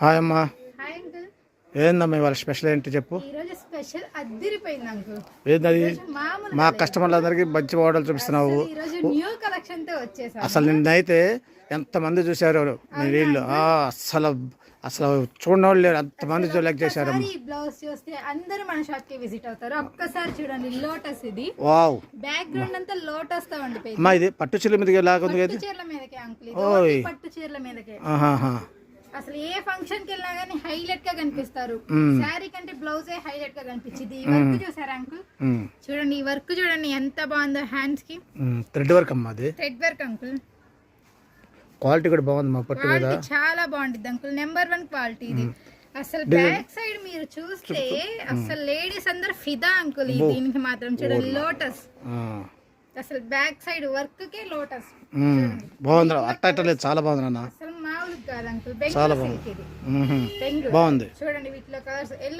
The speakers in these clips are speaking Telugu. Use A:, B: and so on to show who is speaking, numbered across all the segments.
A: హాయ్ అమ్మా.
B: Hi uncle.
A: ఏందమ్మా ఇవాళ స్పెషల్ ఏంటి చెప్పు.
B: ఈరోజు స్పెషల్ అద్దిరిపోయింది అంకుల్.
A: ఏంటది? మా కస్టమర్లందరికీ మంచి మోడల్ చూపిస్తున్నావు.
B: ఈరోజు న్యూ కలెక్షన్ తో వచ్చేసాను.
A: అసలు నిన్నైతే ఎంతమంది చూశారు మీ వీళ్ళు. అసలు అసలు చూడని వాళ్ళు లేరు, అంతమంది సెలెక్ట్ చేశారు.
B: ఈ బ్లౌజ్ చూస్తే అందరూ మన షాప్ కి విజిట్ అవుతారు. ఒక్కసారి చూడండి, లోటస్ ఇది.
A: వావ్,
B: బ్యాక్ గ్రౌండ్ అంతా లోటస్ తో ఉండిపోయింది.
A: అమ్మా ఇది పట్టు చీరల మీదకి లాగుంది కదా.
B: పట్టు చీరల మీదకే అంకుల్, ఇది పట్టు చీరల మీదకే. అసలు ఏ ఫంక్షన్ కి వెళ్ళినా గానీ హైలైట్ గా కనిపిస్తారు. శారీ కంటే బ్లౌజే హైలైట్ గా కనిపించింది. ఈ వర్క్ చూసారా అంకుల్? చూడండి ఈ వర్క్ చూడండి ఎంత బాగుందో. హ్యాండ్స్ కి
A: థ్రెడ్ వర్క్ అమ్మా, అది
B: థ్రెడ్ వర్క్ అంకుల్.
A: క్వాలిటీ కూడా బాగుంది మా పట్టు మీద.
B: చాలా బాగుంటుంది అంకుల్, నెంబర్ 1 క్వాలిటీ ఇది. అసలు బ్యాక్ సైడ్ మీరు చూస్తే అసలు లేడీస్ అందరు ఫిదా అంకుల్. దీనికి మాత్రం చూడండి లోటస్. అసలు బ్యాక్ సైడ్ వర్క్ కే లోటస్
A: బాగుంది. అట్ట చాలా బాగుంది నాన్న.
B: అసలు మామూలు కాదు అంకుల్,
A: చాలా బాగుంది. బాగుంది.
B: చూడండి వీటిలో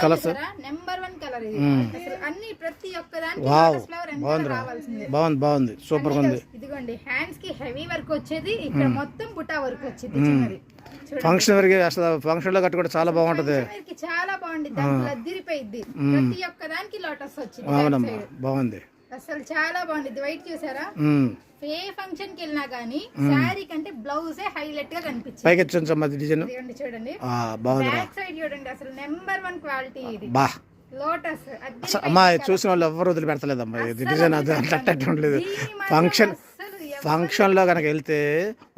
B: కలర్స్. ఎల్లో నెంబర్ 1 కలర్ ఇది. అసలు అన్ని ప్రతి ఒక్క దానికి ఫ్లవర్ ఎంత రావాల్సిందే.
A: బాగుంది, సూపర్ ఉంది.
B: ఇదిగోండి హ్యాండ్స్ కి హెవీ వర్క్ వచ్చేది, ఇక్కడ మొత్తం బుటా వర్క్ వచ్చింది చిన్నది.
A: ఫంక్షన్ వరకు అసలు ఫంక్షన్ లో కట్టుకుంటే చాలా బాగుంటది.
B: చాలా బాగుంది, దాంట్లో అదిరిపోయింది. ప్రతి ఒక్క దానికి లోటస్ వచ్చింది.
A: బాగుంది,
B: అసలు చాలా బాగుంది. వైట్ చూసారా? ఏ ఫంక్షన్ కి వెళ్ళినా గానీ శారీ కంటే బ్లౌజే హైలైట్ గా కనిపించింది.
A: పైకి డిజైన్
B: చూడండి,
A: బాగుంది.
B: బ్యాక్ సైడ్ చూడండి, అసలు నెంబర్ 1 క్వాలిటీ ఇది. లోటస్
A: అమ్మా చూసిన వాళ్ళు ఎవరు వదిలి పెడతలేదమ్మా. ఇది డిజైన్ అది అట్లా ఫంక్షన్ లో కనుక వెళ్తే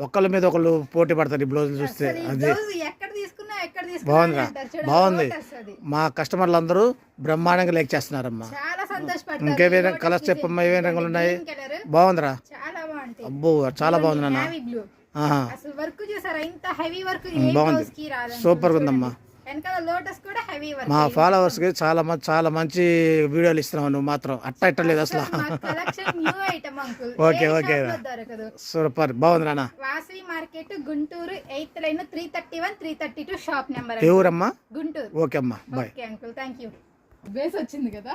A: ఒకళ్ళ మీద ఒకళ్ళు పోటీ పడతారు ఈ బ్లౌజులు చూస్తే. అది బాగుందిరా, బాగుంది. మా కస్టమర్లు అందరూ బ్రహ్మాండంగా లైక్ చేస్తున్నారమ్మా. ఇంకేమైనా కలర్స్ చెప్పమ్మా, ఏమేమి రంగులు ఉన్నాయి? బాగుందిరా, అబ్బో చాలా బాగుంది నాన్న. బాగుంది, సూపర్ గా ఉందమ్మా. మా ఫాలోవర్స్ కి చాలా మంచి వీడియోలు ఇస్తున్నావు నువ్వు మాత్రం. అట్టలేదు అసలు. ఓకే సూపర్, బాగుంది నాన్న.
B: Vasavi market, Guntur, 8th line, 331, 332 shop number.
A: ఏ ఊరమ్మా?
B: గుంటూరు.
A: ఓకే అమ్మా, bye.
B: Okay uncle, thank you. Base వచ్చింది కదా.